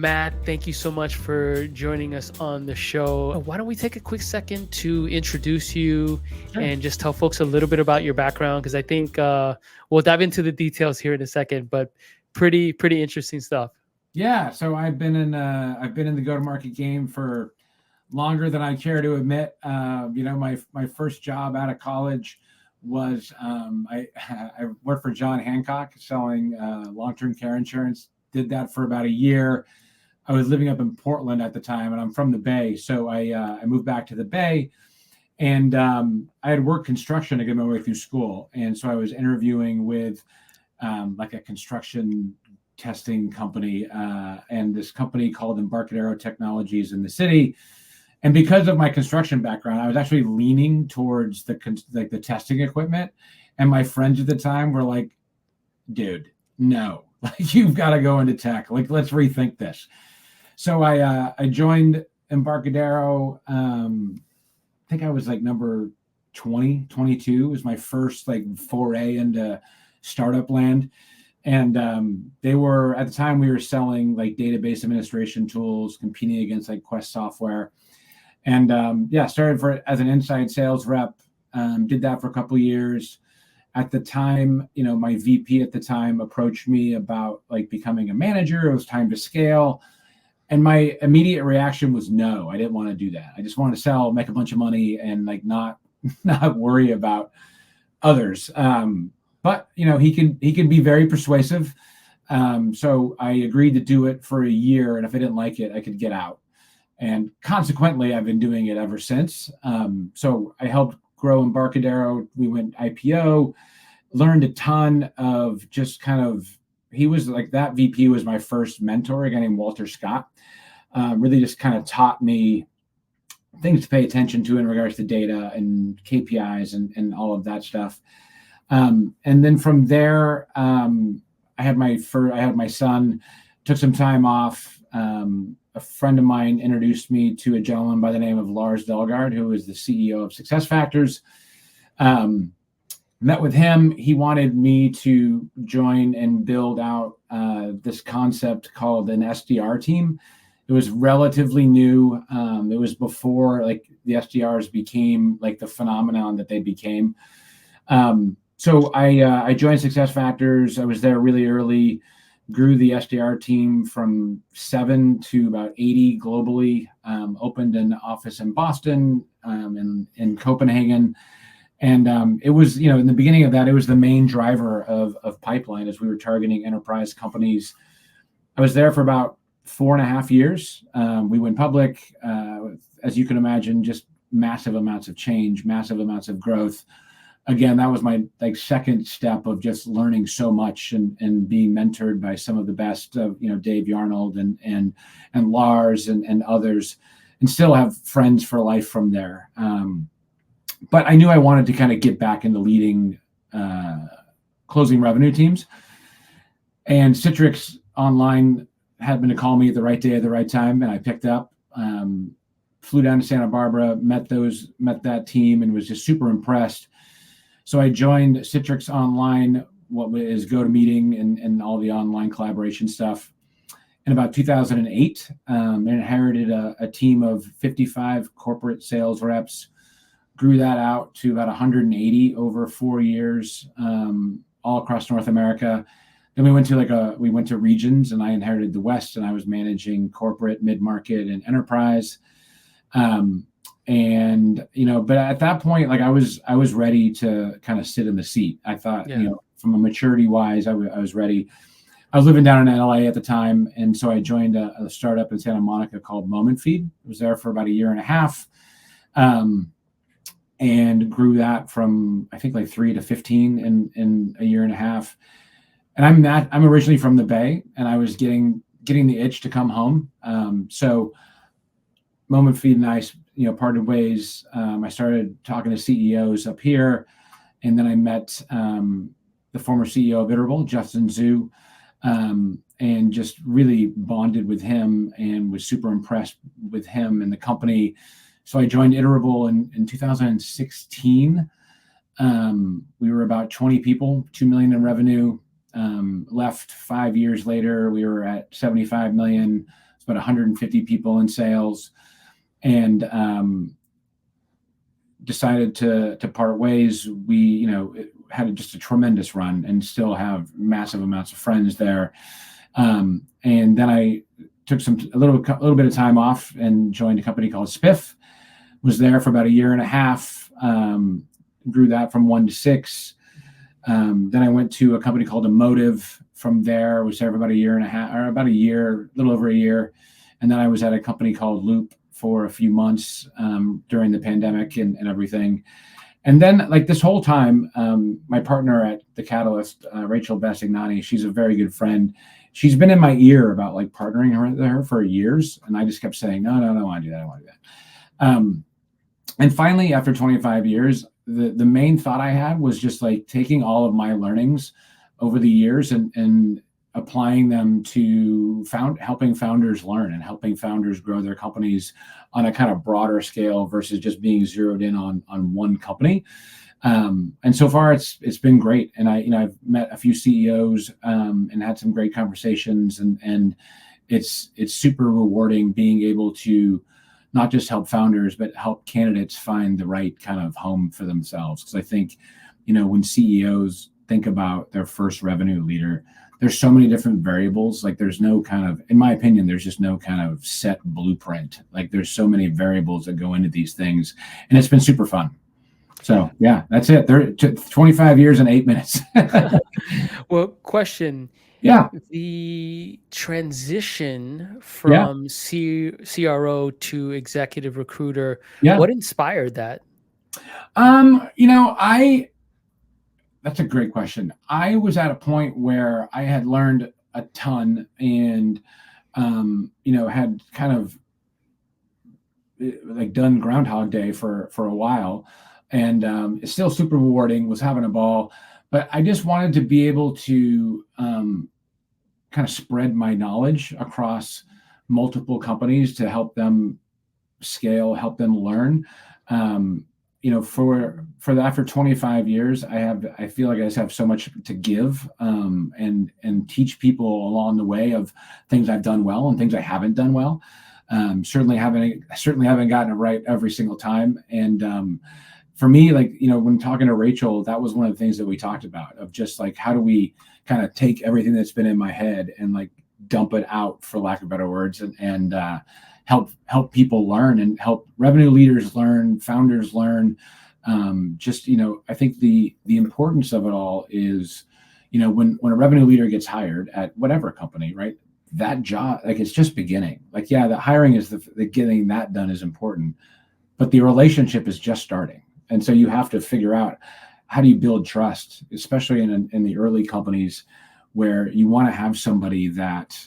Matt, thank you so much for joining us on the show. Why don't we take a quick second to introduce you Sure. and just tell folks a little bit about your background? Because I think we'll dive into the details here in a second, but pretty interesting stuff. Yeah. So I've been in the go-to-market game for longer than I care to admit. My first job out of college was I worked for John Hancock selling long-term care insurance. Did that for about a year. I was living up in Portland at the time, and I'm from the Bay, so I moved back to the Bay, and I had worked construction to get my way through school, and so I was interviewing with like a construction testing company, and this company called Embarcadero Technologies in the city. And because of my construction background, I was actually leaning towards the testing equipment. And my friends at the time were like, "Dude, no, like you've got to go into tech. Like let's rethink this." So I joined Embarcadero. I think I was like number 20, 22 was my first like foray into startup land. And they were at the time we were selling like database administration tools, competing against like Quest Software. And yeah, started as an inside sales rep. Did that for a couple of years. At the time, my VP at the time approached me about like becoming a manager. It was time to scale. And my immediate reaction was no, I didn't want to do that. I just wanted to sell, make a bunch of money, and like not not worry about others. But he can be very persuasive. So I agreed to do it for a year, and if I didn't like it, I could get out. And consequently, I've been doing it ever since. So I helped grow Embarcadero. We went IPO, learned a ton of just kind of. He was like that VP was my first mentor, a guy named Walter Scott. Really just kind of taught me things to pay attention to in regards to data and KPIs and all of that stuff. And then from there, I had my son, took some time off. A friend of mine introduced me to a gentleman by the name of Lars Delgard, who is the CEO of SuccessFactors. Met with him. He wanted me to join and build out this concept called an SDR team. It was relatively new. It was before like the SDRs became like the phenomenon that they became. So I joined SuccessFactors. I was there really early, grew the SDR team from 7 to about 80 globally, opened an office in Boston, in Copenhagen. And it was, in the beginning of that, it was the main driver of pipeline as we were targeting enterprise companies. I was there for about 4.5 years. We went public, as you can imagine, just massive amounts of change, massive amounts of growth. Again, that was my like second step of just learning so much and being mentored by some of the best, Dave Yarnold and Lars and others, and still have friends for life from there. But I knew I wanted to kind of get back into leading closing revenue teams. And Citrix Online happened to call me at the right day at the right time, and I picked up. Flew down to Santa Barbara, met that team, and was just super impressed. So I joined Citrix Online, what is GoToMeeting and all the online collaboration stuff, in about 2008, and inherited a team of 55 corporate sales reps. Grew that out to about 180 over 4 years, all across North America. Then we went to regions, and I inherited the West, and I was managing corporate, mid-market, and enterprise. But at that point, like I was ready to kind of sit in the seat. I thought, from a maturity wise, I was ready. I was living down in LA at the time, and so I joined a startup in Santa Monica called Moment Feed. I was there for about a year and a half. And grew that from I think like 3 to 15 in a year and a half. And I'm originally from the Bay, and I was getting the itch to come home. So Moment Feed and I, parted ways. I started talking to CEOs up here, and then I met the former CEO of Iterable, Justin Zhu, and just really bonded with him and was super impressed with him and the company. So I joined Iterable in 2016. We were about 20 people, 2 million in revenue. Left 5 years later, we were at 75 million. It's about 150 people in sales, and decided to part ways. We, had just a tremendous run and still have massive amounts of friends there. And then I took a little bit of time off and joined a company called Spiff. Was there for about a year and a half. Grew that from 1 to 6. Then I went to a company called Emotive. From there, was there for about a year and a half, or about a year, a little over a year. And then I was at a company called Loop for a few months during the pandemic and everything. And then, like, this whole time, my partner at the Catalyst, Rachel Bassignani, she's a very good friend. She's been in my ear about like partnering her for years, and I just kept saying, no, I don't want to do that. I don't want to do that. And finally, after 25 years, the main thought I had was just like taking all of my learnings over the years and applying them to helping founders learn and helping founders grow their companies on a kind of broader scale versus just being zeroed in on one company. And so far it's been great. And I've met a few CEOs and had some great conversations, and it's super rewarding being able to not just help founders, but help candidates find the right kind of home for themselves. Because I think, when CEOs think about their first revenue leader, there's so many different variables. Like there's no kind of, in my opinion, there's just no kind of set blueprint. Like there's so many variables that go into these things, and it's been super fun. So yeah, that's it. 25 years and 8 minutes. Well, question. Yeah. The transition from CRO to executive recruiter, what inspired that? That's a great question. I was at a point where I had learned a ton and, had kind of like done Groundhog Day for a while, and it's still super rewarding, was having a ball, but I just wanted to be able to kind of spread my knowledge across multiple companies to help them scale, help them learn. For that, for 25 years, I feel like I just have so much to give, and teach people along the way of things I've done well and things I haven't done well. Certainly haven't gotten it right every single time. And for me, like, when talking to Rachel, that was one of the things that we talked about, of just like, how do we kind of take everything that's been in my head and like dump it out, for lack of better words, and help people learn and help revenue leaders learn, founders learn. I think the importance of it all is, when a revenue leader gets hired at whatever company, right? That job, like, it's just beginning. Like, yeah, the hiring is the getting that done is important, but the relationship is just starting. And so you have to figure out, how do you build trust, especially in the early companies, where you want to have somebody that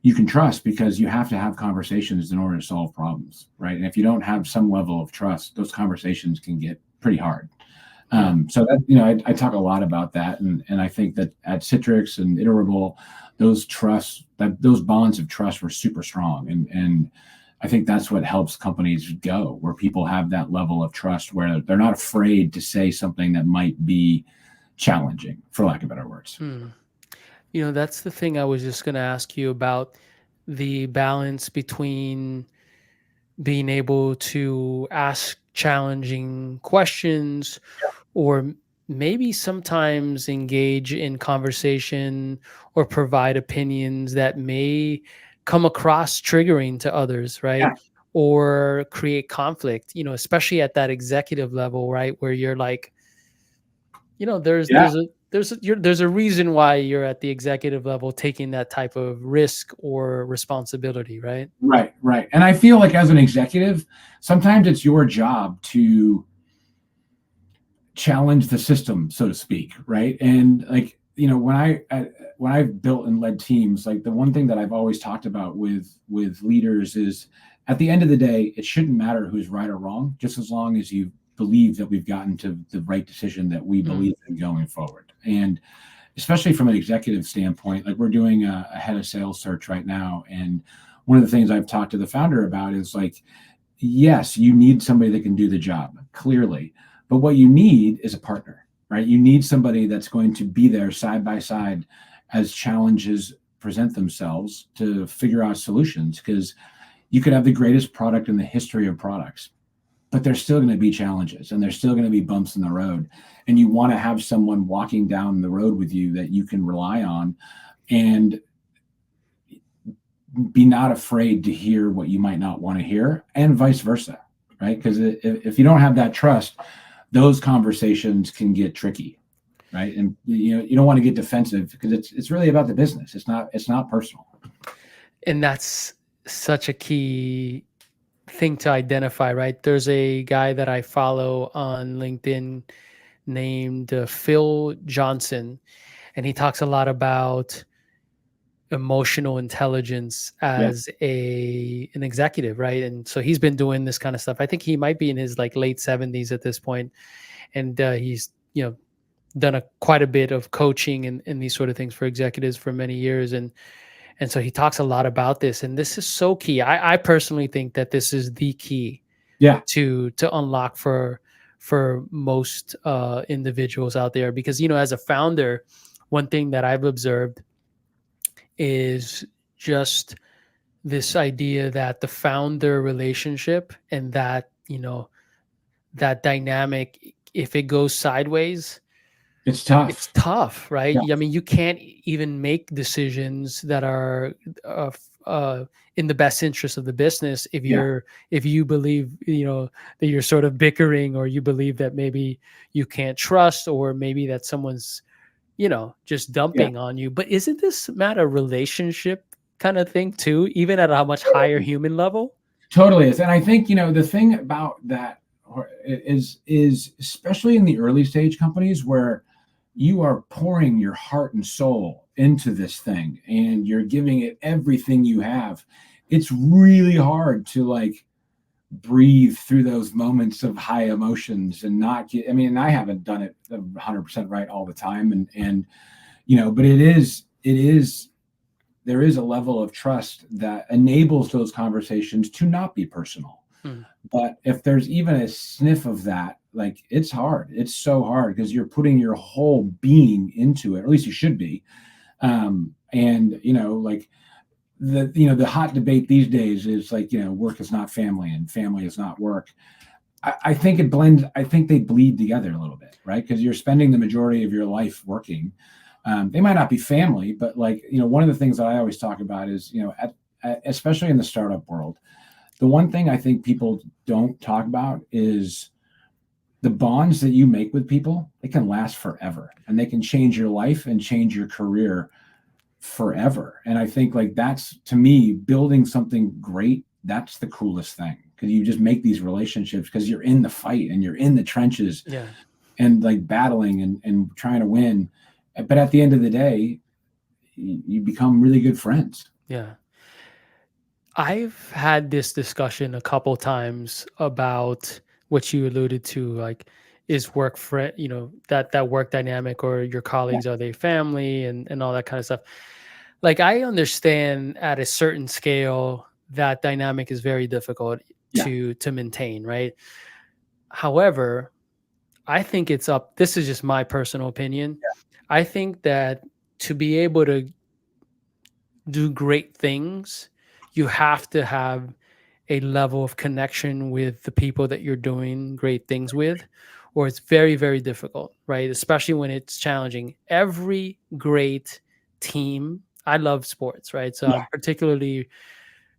you can trust, because you have to have conversations in order to solve problems, right? And if you don't have some level of trust, those conversations can get pretty hard. So that, I talk a lot about that, and I think that at Citrix and Iterable, those bonds of trust were super strong, and I think that's what helps companies go, where people have that level of trust, where they're not afraid to say something that might be challenging, for lack of better words. That's the thing I was just going to ask you about, the balance between being able to ask challenging questions, or maybe sometimes engage in conversation or provide opinions that may come across triggering to others, right? Yeah. Or create conflict, especially at that executive level, right? Where you're like, there's a reason why you're at the executive level taking that type of risk or responsibility, right? Right. And I feel like, as an executive, sometimes it's your job to challenge the system, so to speak, right? And like, when I've built and led teams, like, the one thing that I've always talked about with leaders is, at the end of the day, it shouldn't matter who's right or wrong, just as long as you believe that we've gotten to the right decision that we believe in going forward. And especially from an executive standpoint, like, we're doing a head of sales search right now. And one of the things I've talked to the founder about is, like, yes, you need somebody that can do the job, clearly, but what you need is a partner, right? You need somebody that's going to be there side by side as challenges present themselves to figure out solutions, because you could have the greatest product in the history of products, but there's still going to be challenges and there's still going to be bumps in the road. And you want to have someone walking down the road with you that you can rely on, and be not afraid to hear what you might not want to hear, and vice versa, right? Because if you don't have that trust, those conversations can get tricky, right? And you don't want to get defensive, because it's really about the business. It's not personal. And that's such a key thing to identify, right? There's a guy that I follow on LinkedIn named Phil Johnson, and he talks a lot about emotional intelligence as an executive, right? And so he's been doing this kind of stuff. I think he might be in his like late 70s at this point, and he's done quite a bit of coaching and these sort of things for executives for many years, and so he talks a lot about this, and this is so key. I personally think that this is the key, to unlock for most individuals out there, because as a founder, one thing that I've observed is just this idea that the founder relationship and that that dynamic, if it goes sideways, it's tough. It's tough, right? I mean, you can't even make decisions that are in the best interest of the business if you believe that you're sort of bickering, or you believe that maybe you can't trust, or maybe that someone's just dumping on you. But isn't this matter relationship kind of thing too, even at a much higher human level? Totally is. And I think the thing about that is especially in the early stage companies, where you are pouring your heart and soul into this thing and you're giving it everything you have, it's really hard to like breathe through those moments of high emotions and not get, I mean, I haven't done it 100% right all the time. And but there is a level of trust that enables those conversations to not be personal. But if there's even a sniff of that, like, it's hard. It's so hard, because you're putting your whole being into it, or at least you should be. And like the hot debate these days is like, work is not family and family is not work. I think it blends. I think they bleed together a little bit, right? Because you're spending the majority of your life working. They might not be family, but like, one of the things that I always talk about is, especially in the startup world, the one thing I think people don't talk about is the bonds that you make with people. They can last forever, and they can change your life and change your career forever. And I think, like, that's, to me, building something great, that's the coolest thing, because you just make these relationships because you're in the fight and you're in the trenches and like battling and trying to win. But at the end of the day, you become really good friends. Yeah. I've had this discussion a couple times about what you alluded to, like, is work friend, that work dynamic, or your colleagues, are they family, and all that kind of stuff. Like, I understand at a certain scale that dynamic is very difficult to maintain, right? However, I think this is just my personal opinion. I think that to be able to do great things, you have to have a level of connection with the people that you're doing great things with, or it's very, very difficult, right? Especially when it's challenging. Every great team, I love sports, right? So I'm particularly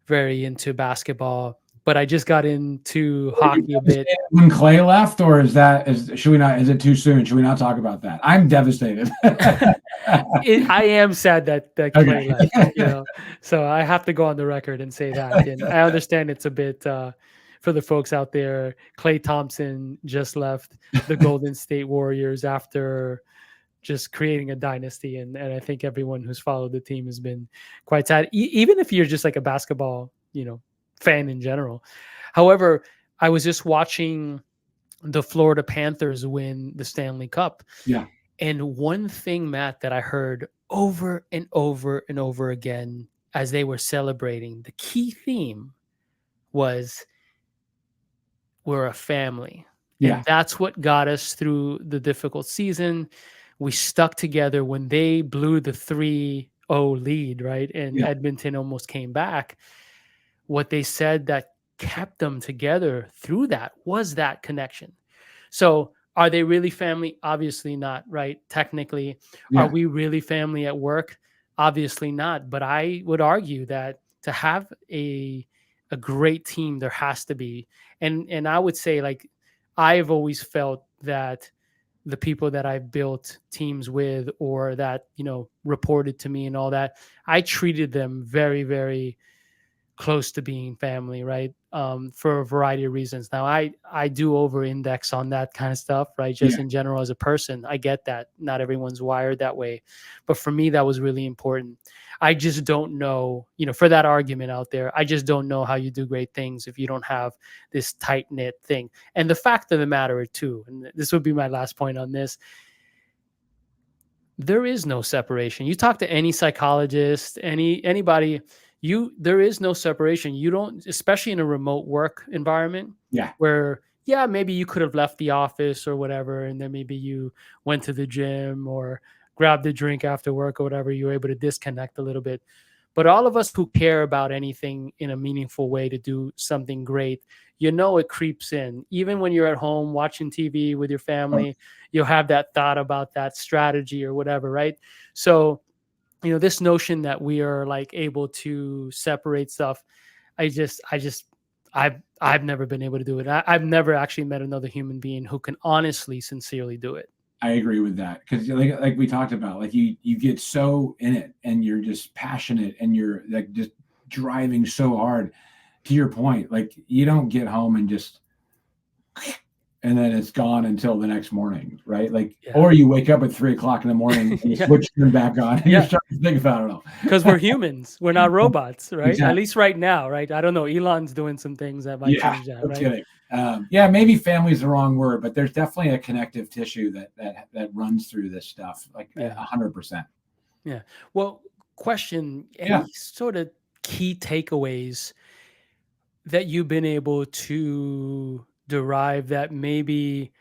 very into basketball, but I just got into hockey a bit. When Clay left, or is it too soon? Should we not talk about that? I'm devastated. I am sad that Clay left, so I have to go on the record and say that. And I understand it's a bit, for the folks out there, Klay Thompson just left the Golden State Warriors after just creating a dynasty. And I think everyone who's followed the team has been quite sad, even if you're just like a basketball, fan in general. However, I was just watching the Florida Panthers win the Stanley Cup. Yeah. And one thing, Matt, that I heard over and over and over again as they were celebrating, the key theme was, we're a family. Yeah. And that's what got us through the difficult season. We stuck together when they blew the 3 lead, right? And Yeah. Edmonton almost came back. What they said that kept them together through that was that connection. So, are they really family? Obviously not, right? Technically, are Yeah. we really family at work? Obviously not. But I would argue that to have a great team, there has to be, and I would say, like, I've always felt that the people that I've built teams with, or that reported to me and all that, I treated them very, very close to being family, right? For a variety of reasons. Now, I do over index on that kind of stuff, right? Just Yeah. in general as a person, I get that not everyone's wired that way, but for me, that was really important. I just don't know, for that argument out there, I just don't know how you do great things if you don't have this tight knit thing. And the fact of the matter, too, and this would be my last point on this, there is no separation. You talk to any psychologist, anybody, there is no separation. You don't, especially in a remote work environment Yeah. where, yeah, maybe you could have left the office or whatever, and then maybe you went to the gym or grabbed a drink after work or whatever, you were able to disconnect a little bit. But all of us who care about anything in a meaningful way to do something great, it creeps in. Even when you're at home watching TV with your Oh, family, you'll have that thought about that strategy or whatever, right? So, this notion that we are like able to separate stuff, I've never been able to do it. I've never actually met another human being who can honestly, sincerely do it. I agree with that because, like we talked about, like you get so in it and you're just passionate and you're like just driving so hard. To your point, like you don't get home and just and then it's gone until the next morning, right? Like, Yeah. or you wake up at 3 o'clock in the morning and you Yeah. switch them back on and Yeah. you're starting to think about it all. Because we're humans. We're not robots, right? Exactly. At least right now, right? I don't know. Elon's doing some things that might Yeah, change that, no right? kidding. Yeah, maybe family is the wrong word, but there's definitely a connective tissue that runs through this stuff, like Yeah. 100%. Yeah. Well, question, Yeah. any sort of key takeaways that you've been able to derive that maybe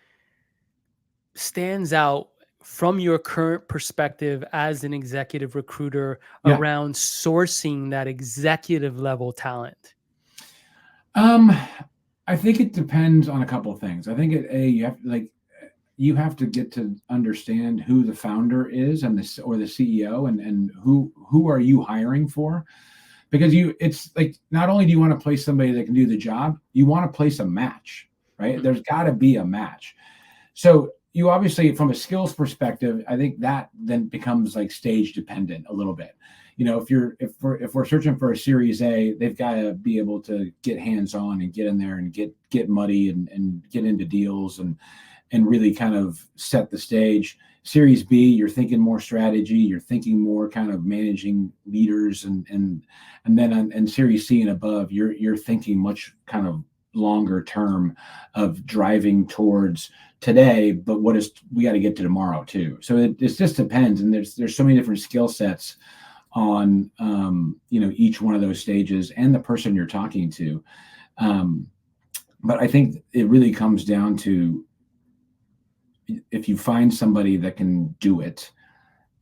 stands out from your current perspective as an executive recruiter Yeah. around sourcing that executive level talent? I think it depends on a couple of things. I think you have to get to understand who the founder is and the CEO and who are you hiring for, because it's like not only do you want to place somebody that can do the job, you want to place a match, right? There's got to be a match. So you obviously, from a skills perspective, I think that then becomes like stage dependent a little bit. If we're searching for a Series A, they've got to be able to get hands on and get in there and get muddy and get into deals and really kind of set the stage. Series B, you're thinking more strategy, you're thinking more kind of managing leaders, and then in Series C and above, you're thinking much kind of longer term of driving towards today, but we got to get to tomorrow too. So it just depends, and there's so many different skill sets on each one of those stages and the person you're talking to. But I think it really comes down to, if you find somebody that can do it,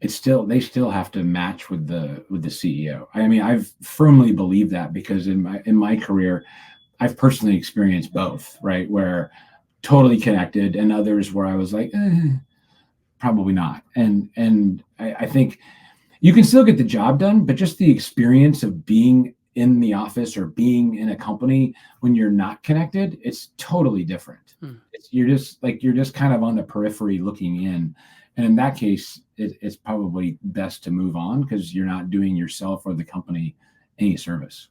they still have to match with the CEO. I mean, I've firmly believed that because in my career, I've personally experienced both, right? Where totally connected, and others where I was like, probably not. And I think you can still get the job done, but just the experience of being in the office or being in a company when you're not connected, it's totally different. You're just kind of on the periphery looking in. And in that case, it's probably best to move on because you're not doing yourself or the company any service.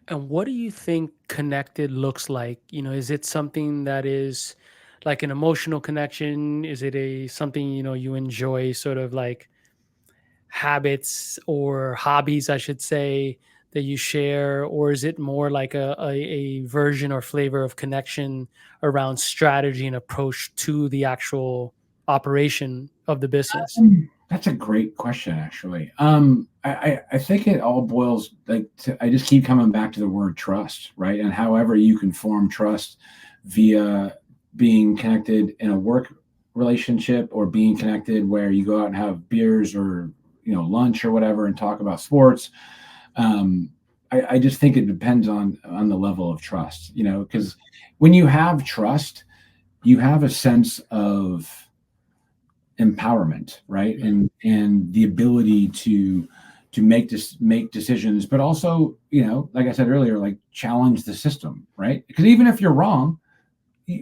And what do you think connected looks like? Is it something that is like an emotional connection? Is it something, you enjoy, sort of like habits or hobbies, I should say, that you share? Or is it more like a version or flavor of connection around strategy and approach to the actual operation of the business? That's a great question, actually. I think it all boils I just keep coming back to the word trust, right? And however you can form trust via being connected in a work relationship or being connected where you go out and have beers or lunch or whatever and talk about sports. I just think it depends on the level of trust, because when you have trust, you have a sense of empowerment, right? And the ability to make decisions, but also, like I said earlier, like challenge the system, right? Because even if you're wrong,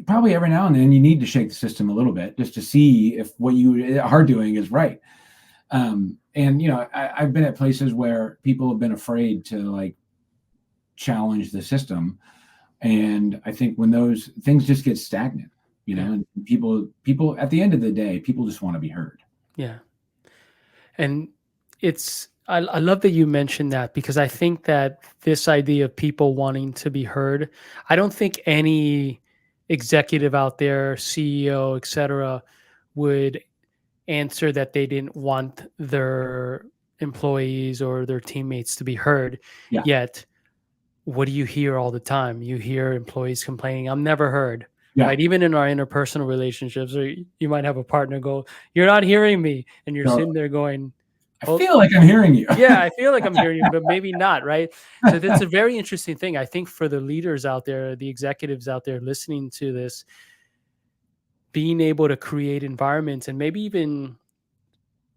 probably every now and then you need to shake the system a little bit just to see if what you are doing is right. And I've been at places where people have been afraid to like challenge the system, and I think when those things just get stagnant, and people at the end of the day, people just want to be heard. Yeah. And I love that you mentioned that, because I think that this idea of people wanting to be heard, I don't think any executive out there, CEO, etc., would answer that they didn't want their employees or their teammates to be heard. Yeah. Yet, what do you hear all the time? You hear employees complaining, "I'm never heard." Yeah. Right? Even in our interpersonal relationships, or you might have a partner go, "You're not hearing me," and you're sitting there going, I feel like I'm hearing you. Yeah, I feel like I'm hearing you, but maybe not, right? So that's a very interesting thing. I think for the leaders out there, the executives out there listening to this, being able to create environments and maybe even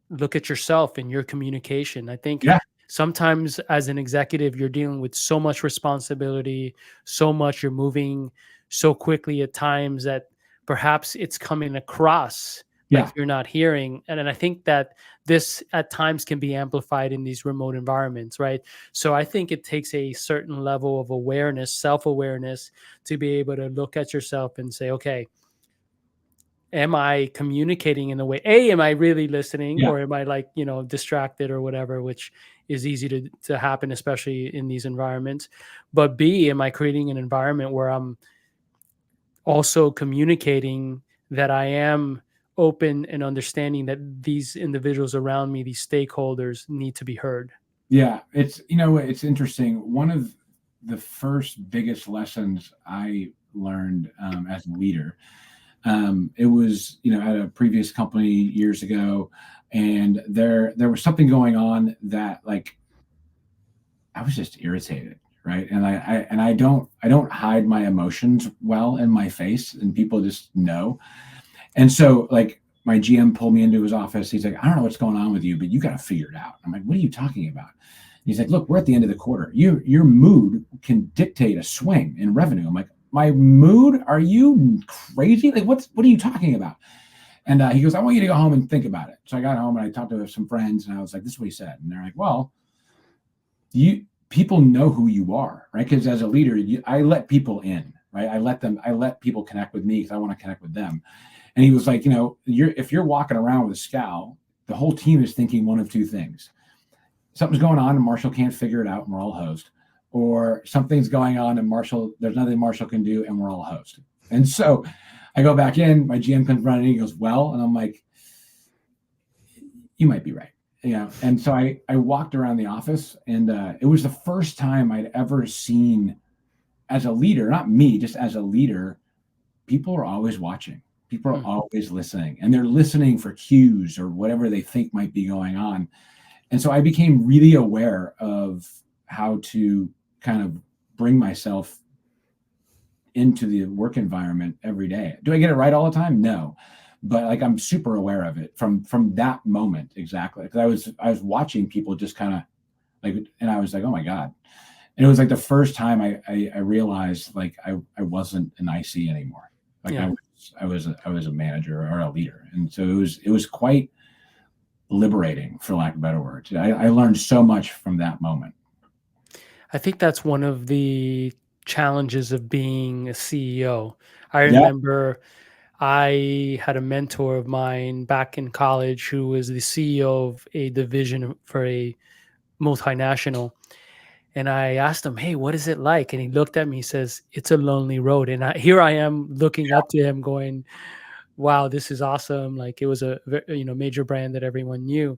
look at yourself and your communication. I think sometimes as an executive, you're dealing with so much responsibility, so much, you're moving so quickly at times that perhaps it's coming across like you're not hearing. And I think that this at times can be amplified in these remote environments, right? So I think it takes a certain level of awareness, self-awareness, to be able to look at yourself and say, okay, am I communicating in a way, am I really listening, or am I like, distracted or whatever, which is easy to happen, especially in these environments. But B, am I creating an environment where I'm also communicating that I am open and understanding that these individuals around me, these stakeholders, need to be heard. Yeah, it's interesting. One of the first biggest lessons I learned as a leader, it was at a previous company years ago, and there was something going on that like I was just irritated, right? And I don't hide my emotions well in my face, and people just know. And so like my GM pulled me into his office. He's like, "I don't know what's going on with you, but you got to figure it out." I'm like, "What are you talking about?" And he's like, "Look, we're at the end of the quarter. Your mood can dictate a swing in revenue." I'm like, "My mood? Are you crazy? Like, what are you talking about?" And he goes, "I want you to go home and think about it." So I got home and I talked to some friends, and I was like, "This is what he said." And they're like, "Well, people know who you are, right? Because as a leader, I let people in, right? I let people connect with me because I want to connect with them." And he was like, if you're walking around with a scowl, the whole team is thinking one of two things: something's going on and Marshall can't figure it out and we're all hosed, or something's going on and there's nothing Marshall can do and we're all hosed. And so I go back in, my GM comes running, he goes, "Well," and I'm like, "You might be right." And so I walked around the office, and it was the first time I'd ever seen, as a leader, not me, just as a leader, people are always watching. People are always listening, and they're listening for cues or whatever they think might be going on. And so I became really aware of how to kind of bring myself into the work environment every day. Do I get it right all the time? No. But like I'm super aware of it from that moment exactly. Because I was watching people just kind of like, and I was like, "Oh my God." And it was like the first time I realized like I wasn't an IC anymore. Like I was a manager or a leader. And so it was quite liberating, for lack of better words. I learned so much from that moment. I think that's one of the challenges of being a CEO. I remember I had a mentor of mine back in college who was the CEO of a division for a multinational. And I asked him, "Hey, what is it like?" And he looked at me, he says, "It's a lonely road." And here I am looking up to him going, wow, this is awesome. Like it was a major brand that everyone knew.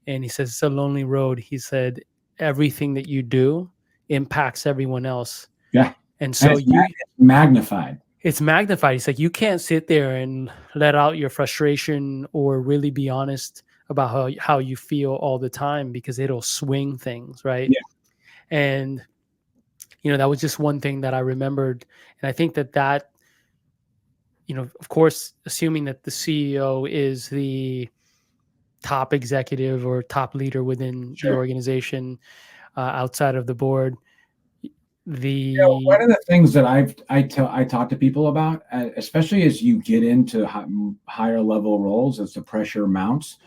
And he says, "It's a lonely road." He said, "Everything that you do impacts everyone else." Yeah. And so it's magnified. It's magnified. He's like, you can't sit there and let out your frustration or really be honest about how you feel all the time, because it'll swing things, right? Yeah. And that was just one thing that I remembered. And I think that of course, assuming that the CEO is the top executive or top leader within the Sure. organization, outside of the board, One the of the things that I talk to people about, especially as you get into higher level roles, as the pressure mounts,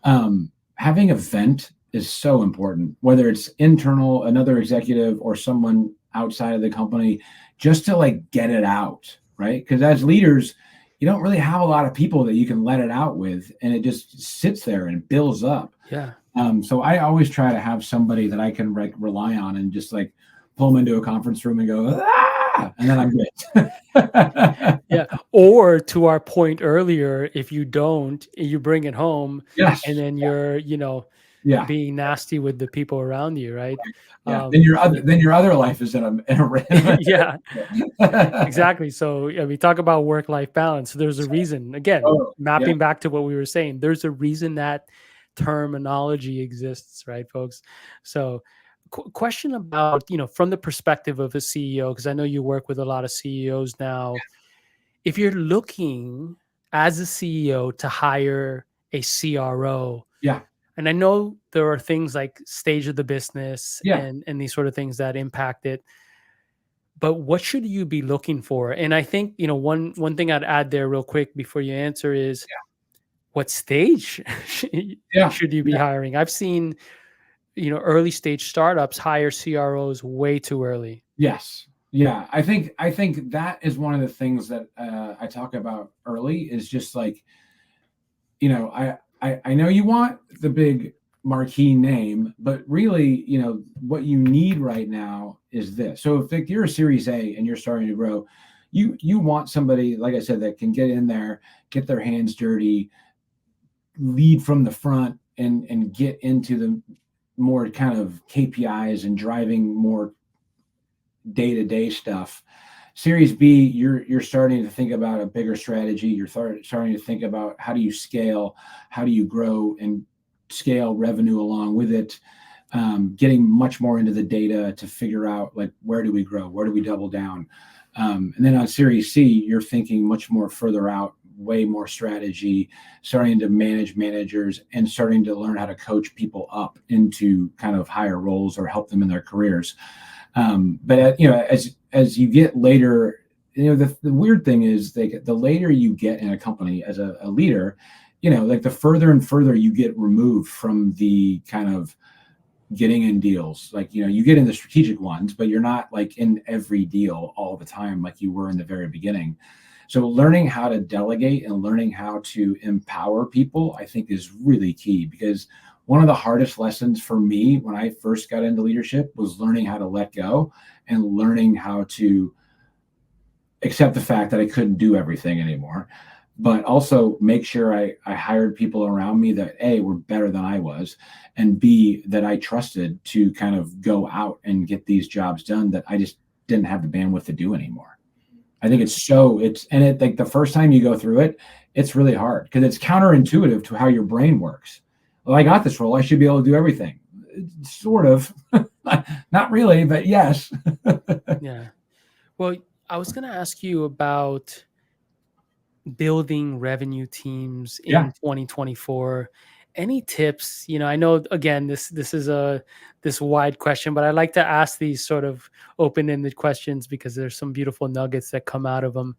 having a vent is so important, whether it's internal, another executive, or someone outside of the company, just to like get it out, right? Because as leaders, you don't really have a lot of people that you can let it out with, and it just sits there and builds up. yeah. So I always try to have somebody that I can rely on and just like pull them into a conference room and go, ah, and then I'm good. Yeah. Or to our point earlier, if you don't, you bring it home, and Yes. then you're, Yeah. being nasty with the people around you, right? Yeah. Then your other life is Yeah, exactly. So, we talk about work-life balance. There's a reason, again, Oh, yeah. mapping back to what we were saying, there's a reason that terminology exists, right, folks? So, question about, from the perspective of a CEO, because I know you work with a lot of CEOs now. If you're looking as a CEO to hire a CRO, Yeah. and I know there are things like stage of the business Yeah. and these sort of things that impact it, but what should you be looking for? And I think, one thing I'd add there real quick before you answer is, what stage Yeah. should you be Yeah. hiring? I've seen, early stage startups hire CROs way too early. Yes. Yeah. I think that is one of the things that I talk about early is just like, I know you want the big marquee name, but really, what you need right now is this. So if like, you're a Series A and you're starting to grow, you want somebody, like I said, that can get in there, get their hands dirty, lead from the front, and get into the more kind of KPIs and driving more day-to-day stuff. Series B, you're starting to think about a bigger strategy. You're starting to think about how do you scale, how do you grow and scale revenue along with it. Getting much more into the data to figure out like where do we grow, where do we double down, and then on Series C, you're thinking much more further out, way more strategy, starting to manage managers and starting to learn how to coach people up into kind of higher roles or help them in their careers. But as you get later, the weird thing is like the later you get in a company as a leader, like the further and further you get removed from the kind of getting in deals. Like, you get in the strategic ones, but you're not like in every deal all the time like you were in the very beginning. So learning how to delegate and learning how to empower people, I think, is really key, because one of the hardest lessons for me when I first got into leadership was learning how to let go and learning how to accept the fact that I couldn't do everything anymore, but also make sure I hired people around me that A, were better than I was, and B, that I trusted to kind of go out and get these jobs done that I just didn't have the bandwidth to do anymore. I think it's like the first time you go through it, it's really hard because it's counterintuitive to how your brain works. Well, I got this role, I should be able to do everything. Sort of, not really, but yes. Yeah. Well, I was going to ask you about building revenue teams Yeah. in 2024. Any tips? I know, again, this is this wide question, but I like to ask these sort of open-ended questions because there's some beautiful nuggets that come out of them.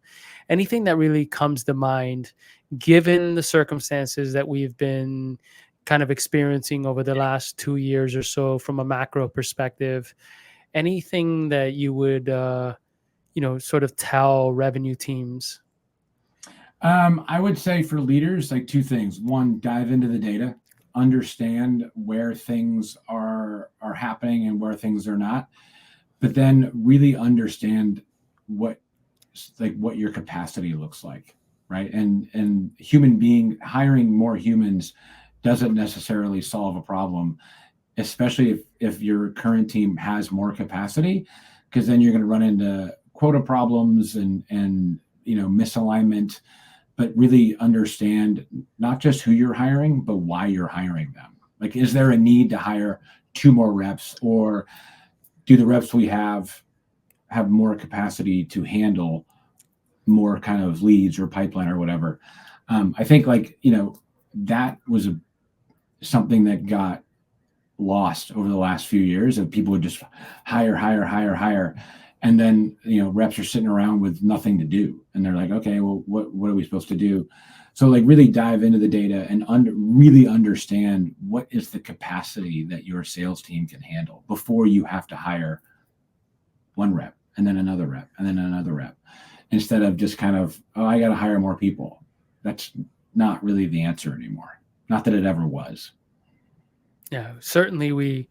Anything that really comes to mind, given the circumstances that we've been kind of experiencing over the last 2 years or so from a macro perspective, anything that you would sort of tell revenue teams? I would say for leaders, like two things. One, dive into the data, understand where things are happening and where things are not, but then really understand what what your capacity looks like, right? And human being hiring more humans doesn't necessarily solve a problem, especially if your current team has more capacity, because then you're going to run into quota problems and misalignment. but really understand not just who you're hiring, but why you're hiring them. Like, is there a need to hire 2 more reps, or do the reps we have more capacity to handle more kind of leads or pipeline or whatever? I think, like, that was something that got lost over the last few years, and people would just hire, and then reps are sitting around with nothing to do, and they're like, okay, well, what are we supposed to do? So, like, really dive into the data and really understand what is the capacity that your sales team can handle before you have to hire 1 rep and then another rep and then another rep, instead of just kind of, oh, I got to hire more people. That's not really the answer anymore. Not that it ever was. Yeah, certainly we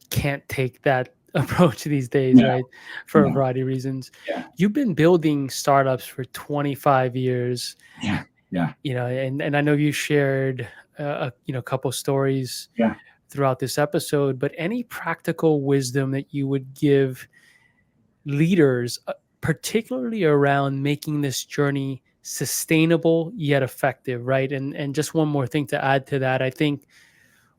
can't take that approach these days, No, right? For a no. variety of reasons. Yeah. You've been building startups for 25 years, Yeah. Yeah. and I know you shared a couple stories Yeah. throughout this episode, but any practical wisdom that you would give leaders, particularly around making this journey sustainable yet effective, right? And just one more thing to add to that, I think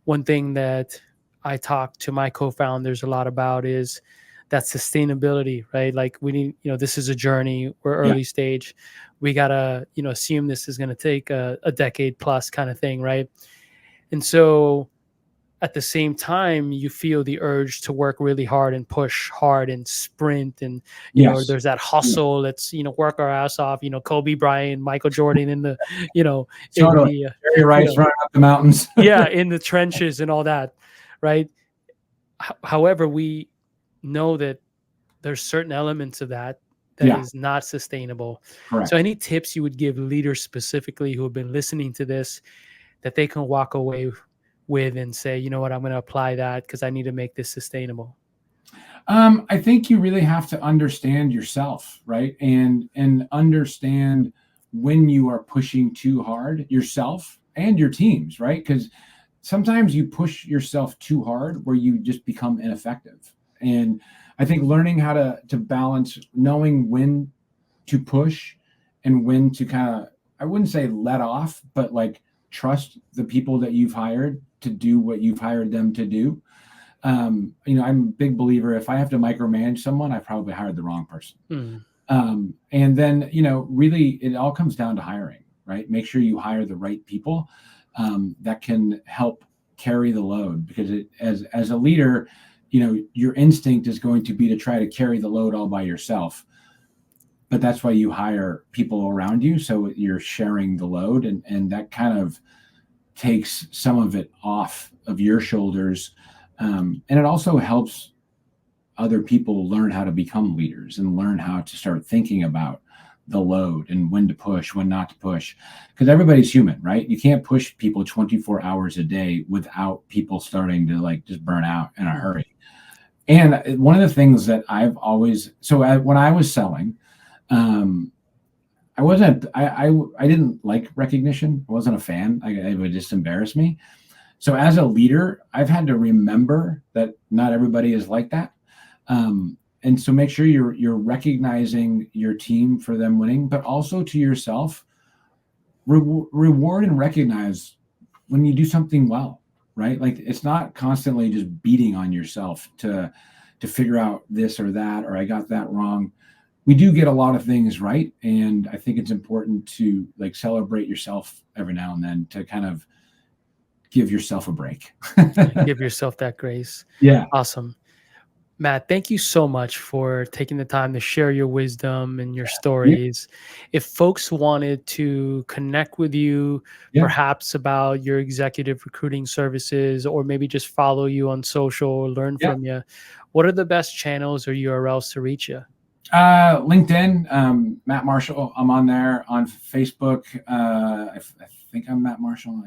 one thing that I talk to my co-founders a lot about is that sustainability, right? Like, we need, this is a journey. We're Yeah. early stage. We gotta, assume this is going to take a decade plus kind of thing, right? And so at the same time, you feel the urge to work really hard and push hard and sprint, and Yes. there's that hustle. Let's work our ass off. Kobe Bryant, Michael Jordan in the in Totally. the Jerry Rice running up the mountains. yeah, in the trenches and all that, right? However, we know that there's certain elements of that Yeah. is not sustainable. Correct. So any tips you would give leaders specifically who have been listening to this, that they can walk away with and say, you know what, I'm going to apply that because I need to make this sustainable? I think you really have to understand yourself, right? And understand when you are pushing too hard, yourself and your teams, right? Because sometimes you push yourself too hard where you just become ineffective. And I think learning how to balance, knowing when to push and when to kind of, I wouldn't say let off, but like trust the people that you've hired to do what you've hired them to do. I'm a big believer, if I have to micromanage someone, I probably hired the wrong person. And then, really it all comes down to hiring, right? Make sure you hire the right people that can help carry the load, because as a leader, your instinct is going to be to try to carry the load all by yourself. But that's why you hire people around you, so you're sharing the load, and that kind of takes some of it off of your shoulders. And it also helps other people learn how to become leaders and learn how to start thinking about the load and when to push, when not to push, because everybody's human, right? You can't push people 24 hours a day without people starting to like just burn out in a hurry. And one of the things that I've always, when I was selling, I didn't like recognition. I wasn't a fan. It would just embarrass me. So as a leader, I've had to remember that not everybody is like that. And so make sure you're recognizing your team for them winning, but also to yourself, reward and recognize when you do something well, right? Like, it's not constantly just beating on yourself to figure out this or that, or I got that wrong. We do get a lot of things right. And I think it's important to like celebrate yourself every now and then, to kind of give yourself a break. Give yourself that grace. Yeah. Awesome. Matt, thank you so much for taking the time to share your wisdom and your stories. If folks wanted to connect with you, perhaps about your executive recruiting services, or maybe just follow you on social or learn from you, what are the best channels or URLs to reach you? LinkedIn, Matt Marshall. I'm on there. On Facebook, I think I'm Matt Marshall.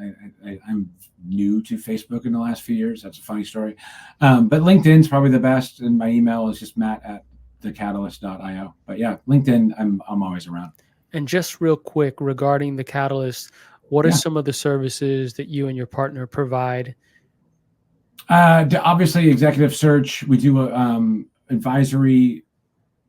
I'm new to Facebook in the last few years. That's a funny story. But LinkedIn's probably the best, and my email is just matt@thecatalyst.io. But yeah, LinkedIn, I'm always around. And just real quick regarding the Catalyst, what are some of the services that you and your partner provide? Obviously, executive search. We do advisory.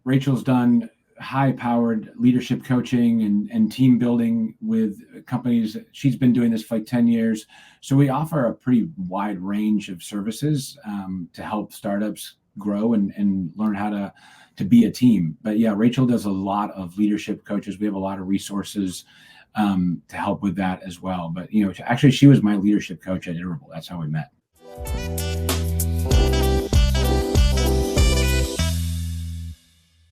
Rachel's done high-powered leadership coaching and team building with companies. She's been doing this for like 10 years. So we offer a pretty wide range of services to help startups grow and learn how to be a team. But yeah, Rachel does a lot of leadership coaches. We have a lot of resources to help with that as well. But actually, she was my leadership coach at Iterable. That's how we met.